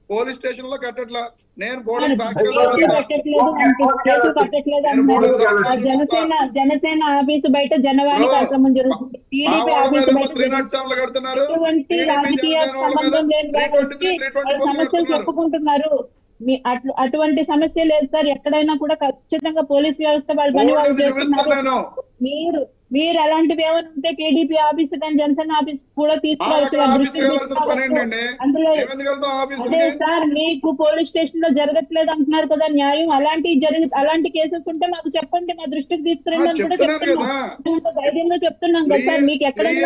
Police station లో కట్టట్లా. నేను board కేసులు సాక్ష్యాలు కట్టట్లేదు అంటున్నారు. జనసేన ఆఫీసు బయట జనవాణి కార్యక్రమం జరుగుతుంది. మా టీడీపీ వాళ్ళ మీద ఆఫీసు బయట 307 కడుతున్నారు. ఎటువంటి రాజకీయ సంబంధం లేని వాళ్ళు వచ్చి వాళ్ళ సమస్యలు చెప్పుకుంటున్నారు. అటువంటి సమస్య లేదు సార్. ఎక్కడైనా కూడా ఖచ్చితంగా పోలీస్ వ్యవస్థ వాళ్ళ పని వాళ్ళు చేస్తున్నారు. మీరు అలాంటివి ఏమైనా ఉంటే టీడీపీ ఆఫీస్ కానీ జనసేన ఆఫీస్ కూడా తీసుకురావచ్చు. అందులో అదే సార్, మీకు పోలీస్ స్టేషన్ లో జరగట్లేదు అంటున్నారు కదా న్యాయం. అలాంటి కేసెస్ ఉంటే మాకు చెప్పండి, మా దృష్టికి తీసుకురండి అని కూడా చెప్తున్నాం. ధైర్యంగా చెప్తున్నాం కదా సార్. మీకు ఎక్కడైనా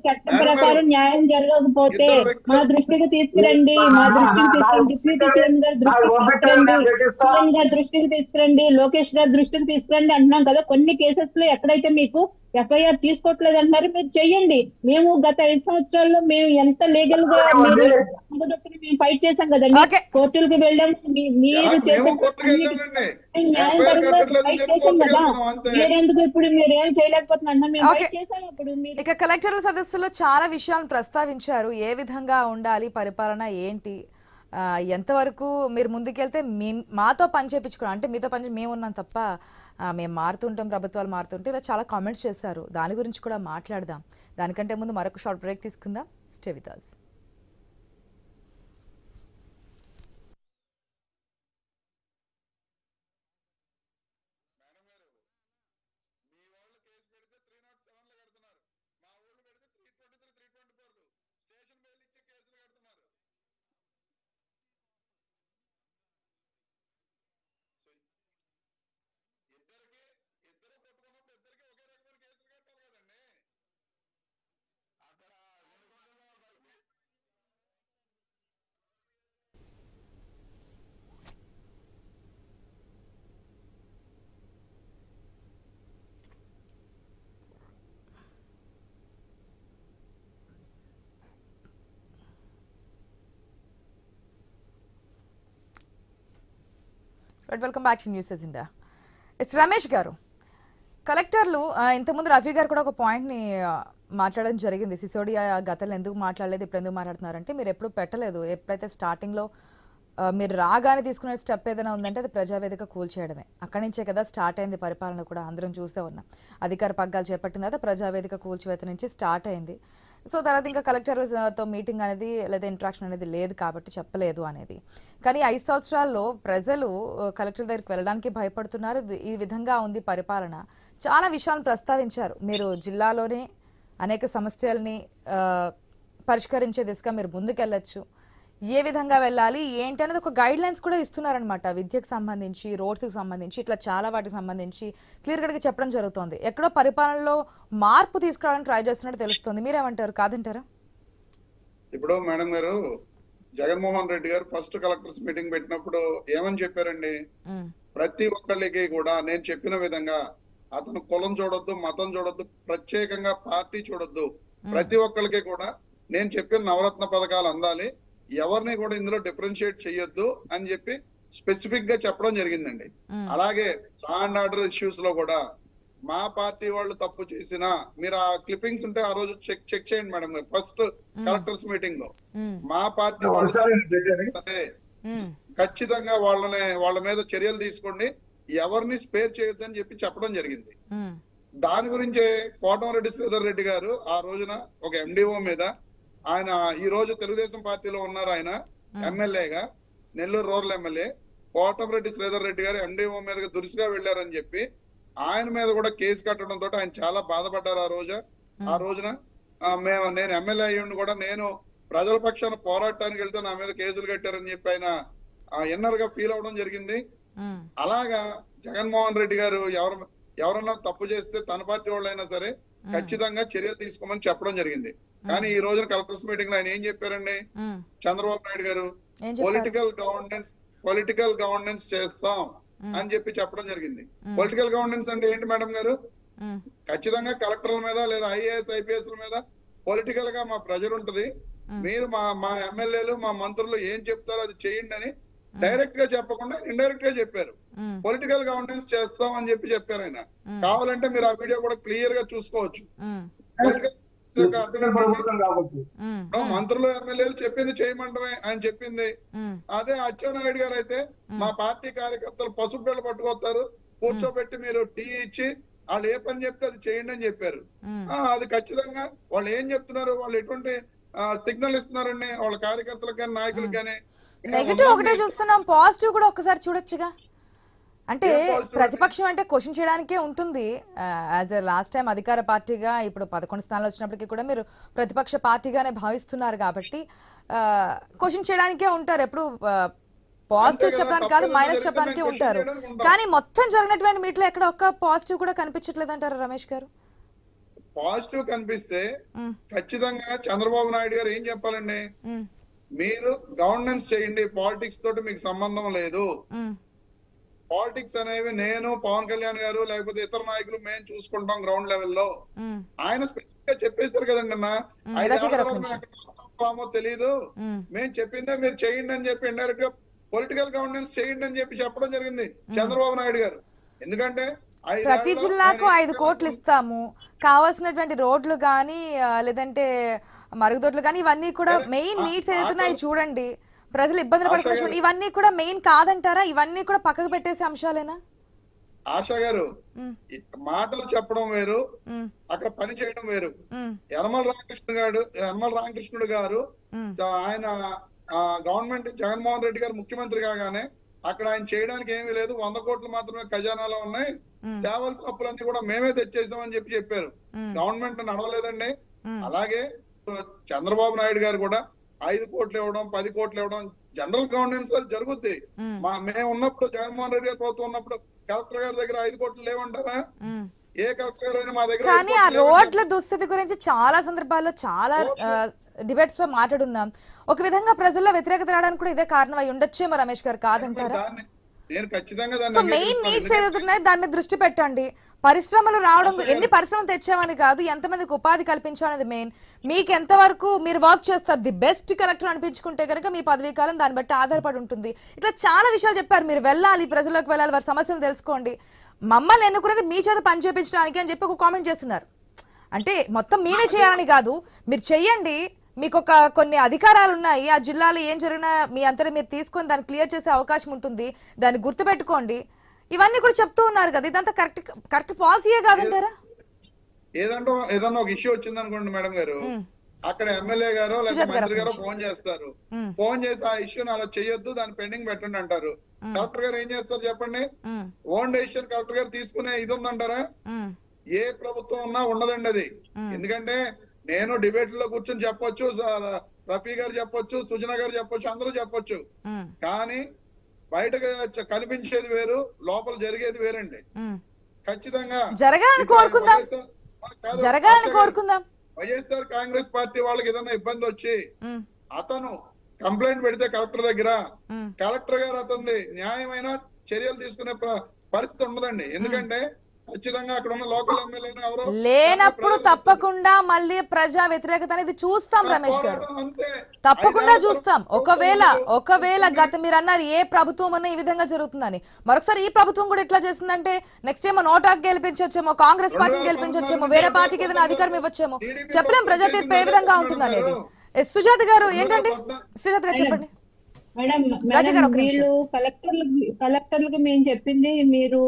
చట్టం ప్రకారం న్యాయం జరగకపోతే మా దృష్టికి తీసుకురండి, డిప్యూటీ సీఎం గారి దృష్టికి తీసుకురండి, లోకేష్ గారి దృష్టికి తీసుకురండి అంటున్నాం కదా. కొన్ని కేసెస్ లో ఎక్కడైతే మీకు ఎఫ్ఐఆర్ తీసుకోవట్లేదు అంటున్నారు, మీరు చెయ్యండి. మేము గత 5 సంవత్సరాల్లో మేము ఎంత లీగల్ గా మేము ఫైట్ చేశాం కదండి, కోర్టులకు వెళ్ళాం. మీరు చేసే న్యాయపరంగా ఫైట్ చేశాం కదా. మీరెందుకు ఇప్పుడు మీరు ఏం చేయలేకపోతున్నా మేము ఫైట్ చేశాం. అప్పుడు ఇక కలెక్టర్ల సదస్సులో చాలా విషయాలను ప్రస్తావించారు. ఏ విధంగా ఉండాలి పరిపాలన, ఏంటి, ఎంతవరకు మీరు ముందుకెళ్తే మాతో పని చేయించుకోవడం, అంటే మీతో పని మేము ఉన్నాం తప్ప మేము మారుతుంటాం, ప్రభుత్వాలు మారుతుంటే, ఇలా చాలా కామెంట్స్ చేశారు. దాని గురించి కూడా మాట్లాడదాం. దానికంటే ముందు మరొక షార్ట్ బ్రేక్ తీసుకుందాం. Stay with us. Welcome back to news agenda. It's Ramesh గారు. కలెక్టర్లు ఇంతకుముందు రఫీ గారు కూడా ఒక పాయింట్ని మాట్లాడడం జరిగింది. సిసోడియా గతంలో ఎందుకు మాట్లాడలేదు, ఇప్పుడు ఎందుకు మాట్లాడుతున్నారంటే, మీరు ఎప్పుడు పెట్టలేదు. ఎప్పుడైతే స్టార్టింగ్లో మీరు రాగానే తీసుకునే స్టెప్ ఏదైనా ఉందంటే అది ప్రజావేదిక కూల్చేయడమే. అక్కడి నుంచే కదా స్టార్ట్ అయింది పరిపాలన కూడా, అందరం చూస్తూ ఉన్నాం. అధికార పగ్గాలు చేపట్టిన తర్వాత ప్రజావేదిక కూల్చివేత నుంచి స్టార్ట్ అయింది. సో తర్వాత ఇంకా కలెక్టర్లతో మీటింగ్ అనేది లేదా ఇంట్రాక్షన్ అనేది లేదు కాబట్టి చెప్పలేదు అనేది. కానీ 5 సంవత్సరాల్లో ప్రజలు కలెక్టర్ దగ్గరికి వెళ్ళడానికి భయపడుతున్నారు. ఈ విధంగా ఉంది పరిపాలన. చాలా విషయాలను ప్రస్తావించారు. మీరు జిల్లాలోనే అనేక సమస్యల్ని పరిష్కరించే దిశగా మీరు ముందుకెళ్ళచ్చు. ఏ విధంగా వెళ్ళాలి ఏంటి అనేది ఒక గైడ్ లైన్స్ కూడా ఇస్తున్నారనమాట. విద్యకు సంబంధించి, రోడ్స్కి సంబంధించి, ఇట్లా చాలా వాటికి సంబంధించి క్లియర్ కట్గా చెప్పడం జరుగుతుంది. ఎక్కడో పరిపాలనలో మార్పు తీసుకురావడానికి ట్రై చేస్తున్నట్టు తెలుస్తుంది. మీరేమంటారు, కాదంటారా? ఇప్పుడు మేడం గారు, జగన్మోహన్ రెడ్డి గారు ఫస్ట్ కలెక్టర్స్ మీటింగ్ పెట్టినప్పుడు ఏమని చెప్పారండి? ప్రతి ఒక్కళ్ళకి కూడా నేను చెప్పిన విధంగా అతను కులం చూడొద్దు, మతం చూడొద్దు, ప్రత్యేకంగా పార్టీ చూడొద్దు, ప్రతి ఒక్కరికి కూడా నేను చెప్పిన నవరత్న పథకాలు అందాలి, ఎవరిని కూడా ఇందులో డిఫరెన్షియేట్ చేయొద్దు అని చెప్పి స్పెసిఫిక్ గా చెప్పడం జరిగిందండి. అలాగే లా అండ్ ఆర్డర్ ఇష్యూస్ లో కూడా మా పార్టీ వాళ్ళు తప్పు చేసినా, మీరు ఆ క్లిప్పింగ్స్ ఉంటే ఆ రోజు చెక్ చేయండి మేడం గారు. ఫస్ట్ కలెక్టర్స్ మీటింగ్ లో మా పార్టీ వాళ్ళు ఖచ్చితంగా వాళ్ళ మీద చర్యలు తీసుకోండి, ఎవరిని స్పేర్ చేయొద్దని చెప్పి చెప్పడం జరిగింది. దాని గురించే కోటమిరెడ్డి శ్రీధర్ రెడ్డి గారు ఆ రోజున ఒక ఎండిఓ మీద, ఆయన ఈ రోజు తెలుగుదేశం పార్టీలో ఉన్నారు, ఆయన ఎమ్మెల్యేగా, నెల్లూరు రూరల్ ఎమ్మెల్యే కోటమిరెడ్డి శ్రీధర్ రెడ్డి గారు ఎండిఓ మీదగా దురుసుగా వెళ్లారని చెప్పి ఆయన మీద కూడా కేసు కట్టడంతో ఆయన చాలా బాధపడ్డారు. ఆ రోజున నేను ఎమ్మెల్యే అయ్యుండి కూడా నేను ప్రజల పక్షాన పోరాటానికి వెళ్తే నా మీద కేసులు కట్టారని చెప్పి ఆయన ఇన్నర్ గా ఫీల్ అవడం జరిగింది. అలాగా జగన్మోహన్ రెడ్డి గారు ఎవరన్నా తప్పు చేస్తే తన పార్టీ వాళ్ళైనా సరే ఖచ్చితంగా చర్యలు తీసుకోమని చెప్పడం జరిగింది. కానీ ఈ రోజున కలెక్టర్స్ మీటింగ్ లో ఆయన ఏం చెప్పారండి? చంద్రబాబు నాయుడు గారు పొలిటికల్ గవర్నెన్స్ చేస్తాం అని చెప్పి చెప్పడం జరిగింది. పొలిటికల్ గవర్నెన్స్ అంటే ఏంటి మేడం గారు? ఖచ్చితంగా కలెక్టర్ల మీద లేదా ఐఏఎస్ ఐపీఎస్ మీద పొలిటికల్ గా మా ప్రెజర్ ఉంటది, మీరు మా ఎమ్మెల్యేలు మా మంత్రులు ఏం చెప్తారో అది చేయండి అని డైరెక్ట్ గా చెప్పకుండా ఇండైరెక్ట్ గా చెప్పారు. పొలిటికల్ గవర్నెన్స్ చేస్తాం అని చెప్పి చెప్పారు ఆయన. కావాలంటే మీరు ఆ వీడియో కూడా క్లియర్ గా చూసుకోవచ్చు. యొక్క అర్థం ఏంటంటే, ఉమ్, మంత్రులు ఎమ్మెల్యేలు చెప్పింది చేయమంటమే ఆయన చెప్పింది. ఉమ్, అదే అచ్చెన్నాయుడు గారు అయితే మా పార్టీ కార్యకర్తలు పసుపు బిళ్ళ పట్టుకొస్తారు, కూర్చోబెట్టి మీరు టీ ఇచ్చి వాళ్ళు ఏ పని చెప్తే అది చేయండి అని చెప్పారు. ఉమ్. అది ఖచ్చితంగా వాళ్ళు ఏం చెప్తున్నారు, వాళ్ళు ఎటువంటి సిగ్నల్ ఇస్తున్నారండి వాళ్ళ కార్యకర్తలకు కానీ నాయకులకు కానీ. నెగిటివ్ ఒకటే చూస్తున్నాం, పాజిటివ్ కూడా ఒకసారి చూడొచ్చుగా. అంటే ఏం positive ప్రతిపక్షం అంటే క్వశ్చన్ చేయడానికే ఉంటుంది. యాజ్ ఎ లాస్ట్ టైం అధికార పార్టీగా ఇప్పుడు 11 స్థానాలు వచ్చినప్పటికీ కూడా మీరు ప్రతిపక్ష పార్టీగానే భావిస్తున్నారు కాబట్టి క్వశ్చన్ చేయడానికే ఉంటారు. ఎప్పుడు పాజిటివ్ అంతే కదా, చెప్పడానికి కాదు, తప్పేదో మైనస్ జరిగితే చెప్పడానికే మేము ఉంటారు. question చేయడానికి ఉంటాం. కానీ మొత్తం జరిగినటువంటి మీట్లో ఎక్కడ ఒక్క పాజిటివ్ కూడా కనిపించట్లేదు అంటారు రమేష్ గారు? పాజిటివ్ కనిపిస్తే ఉమ్, ఖచ్చితంగా చంద్రబాబు నాయుడు గారు ఏం చెప్పాలండి, ఉమ్, మీరు గవర్నెన్స్ చేయండి, పాలిటిక్స్ తోటి మీకు సంబంధం లేదు. ఉమ్, పాలిటిక్స్ అనేవి నేను, పవన్ కళ్యాణ్ గారు లేకపోతే ఇతర నాయకులు మేము చూసుకుంటాం గ్రౌండ్ లెవెల్లో. ఉమ్, ఆయన స్పెసిఫిక్ గా చెప్పేశారు కదండి అన్న, రఫీ గారు ఒక నిమిషం. తెలీదు, ఉమ్, మేము చెప్పిందే మీరు చేయండి అని చెప్పి ఇండైరెక్ట్ గా పొలిటికల్ గవర్నెన్స్ చేయండి అని చెప్పి చెప్పడం జరిగింది చంద్రబాబు నాయుడు గారు. ఎందుకంటే ప్రతి జిల్లాకు 5 కోట్లు ఇస్తాము, కావాల్సినటువంటి రోడ్లు కానీ లేదంటే మరుగుదొడ్లు కానీ ఇవన్నీ కూడా మెయిన్ నీడ్స్ ఏదైతున్నాయి చూడండి, ప్రజలు ఇబ్బందులు పడకుండా చూడండి, ఇవన్నీ కూడా మెయిన్ కాదంటారా? ఇవన్నీ కూడా పక్కకు పెట్టేసే అంశాలేనా? ఆశా గారు ఉమ్, మాటలు చెప్పడం వేరు, ఉమ్, అక్కడ పని చేయడం వేరు. ఉమ్, యనమల రామకృష్ణుడు గారు ఉమ్, ఆయన గవర్నమెంట్ జగన్మోహన్ రెడ్డి గారు ముఖ్యమంత్రి కాగానే అక్కడ ఆయన చేయడానికి ఏమీ లేదు, 100 కోట్లు మాత్రమే ఖజానాలో ఉన్నాయి, ఉమ్, తేవాల్సిన అప్పులన్నీ కూడా మేమే తెచ్చేసామని చెప్పి చెప్పారు. ఉమ్, గవర్నమెంట్ నడవలేదండి. ఉమ్, అలాగే చంద్రబాబు నాయుడు గారు కూడా 5 కోట్లు ఇవ్వడం, 10 కోట్లు ఇవ్వడం జనరల్ గవర్నెన్స్ లో జరుగుద్ది. ఉమ్, మేము ఉన్నప్పుడు జగన్మోహన్ రెడ్డి గారి ప్రభుత్వం ఉన్నప్పుడు కలెక్టర్ గారి దగ్గర 5 కోట్లు లేవంటారా? ఉమ్. ఏ కలెక్టర్ గారు అయినా మా దగ్గర కానీ 5 ఆ కోట్లు లేవంటారా? రోడ్ల దుస్థితి గురించి చాలా సందర్భాల్లో చాలా డిబేట్స్ లో మాట్లాడున్నాం. ఒక విధంగా ప్రజల్లో వ్యతిరేకత రావడానికి కూడా ఇదే కారణం అయి ఉండొచ్చేమో రమేష్ గారు, కాదంటారా? నేను ఖచ్చితంగా సో దాన్ని మెయిన్ అంగీకరిస్తాను. నీడ్స్ ఏదైతున్నాయో దాని మీద దృష్టి పెట్టండి. పరిశ్రమలు రావడం, ఎన్ని పరిశ్రమలు తెచ్చామని కాదు, ఎంతమందికి ఉపాధి కల్పించామనేది మెయిన్. మీకు ఎంతవరకు మీరు వర్క్ చేస్తారు, ది బెస్ట్ కలెక్టర్ అనిపించుకుంటే కనుక మీ పదవీ కాలం దాన్ని బట్టి ఆధారపడి ఉంటుంది. ఇట్లా చాలా విషయాలు చెప్పారు. మీరు వెళ్ళాలి, ప్రజలకు వెళ్ళాలి, వారి సమస్యలు తెలుసుకోండి. మమ్మల్ని ఎన్నుకునేది మీ చేత పని చేయించడానికి అని చెప్పి ఒక కామెంట్ చేస్తున్నారు. అంటే మొత్తం మీరే చేయాలని కాదు, మీరు చెయ్యండి, మీకు కొన్ని అధికారాలు ఉన్నాయి, ఆ జిల్లాలో ఏం జరిగినా మీ అంతటా మీరు తీసుకొని దాన్ని క్లియర్ చేసే అవకాశం ఉంటుంది, దాన్ని గుర్తుపెట్టుకోండి, ఇవన్నీ కూడా చెప్తూ ఉన్నారు కదా. ఇదంతా కరెక్ట్ పాలసీయే కాదంటారా? ఏదన్నా ఒక ఇష్యూ వచ్చింది అనుకోండి మేడం గారు, అక్కడ ఎమ్మెల్యే గారు లేకపోతే మంత్రి గారు ఫోన్ చేస్తారు, ఫోన్ చేసి ఆ ఇష్యూని అలా చేయొద్దు, దాన్ని పెండింగ్ పెట్టండి అంటారు. కలెక్టర్ గారు ఏం చేస్తారు చెప్పండి? ఓన్ డెసిషన్ కలెక్టర్ గారు తీసుకునే ఇది ఉందంటారా? ఏ ప్రభుత్వం ఉన్నా ఉండదండి అది. ఎందుకంటే నేను డిబేట్ లో కూర్చొని చెప్పొచ్చు, రఫీ గారు చెప్పొచ్చు, సుజనా గారు చెప్పొచ్చు, అందరూ చెప్పొచ్చు, కానీ బయటకు కనిపించేది వేరు, లోపల జరిగేది వేరండి. ఖచ్చితంగా జరగాలని కోరుకుందాం. వైఎస్ఆర్ కాంగ్రెస్ పార్టీ వాళ్ళకి ఏదైనా ఇబ్బంది వచ్చి అతను కంప్లైంట్ పెడితే కలెక్టర్ దగ్గర, కలెక్టర్ గారు అతనిది న్యాయమైన చర్యలు తీసుకునే పరిస్థితి ఉండదండి. ఎందుకంటే ఖచ్చితంగా అక్కడ ఉన్న లోకల్ ఎమ్మెల్యేలు ఎవరో లేనప్పుడు తప్పకుండా మళ్ళీ ప్రజా వ్యతిరేకత అనేది చూస్తాం రమేష్ గారు, తప్పకుండా చూస్తాం. ఒకవేళ గత మీరు అన్నారు ఏ ప్రభుత్వం అన్నా ఈ విధంగా జరుగుతుందని, మరొకసారి ఈ ప్రభుత్వం కూడా ఇట్లా చేస్తుందంటే నెక్స్ట్ ఏమో నోటాకు గెలిపించొచ్చేమో, కాంగ్రెస్ పార్టీని గెలిపించొచ్చేమో, వేరే పార్టీకి ఏదైనా అధికారం ఇవ్వచ్చేమో, చెప్పలేం ప్రజా తీర్పు ఏ విధంగా ఉంటుంది అనేది. సుజాత గారు ఏంటండి, సుజాత గారు చెప్పండి. మేడం వీళ్ళు కలెక్టర్లకు మేము చెప్పింది మీరు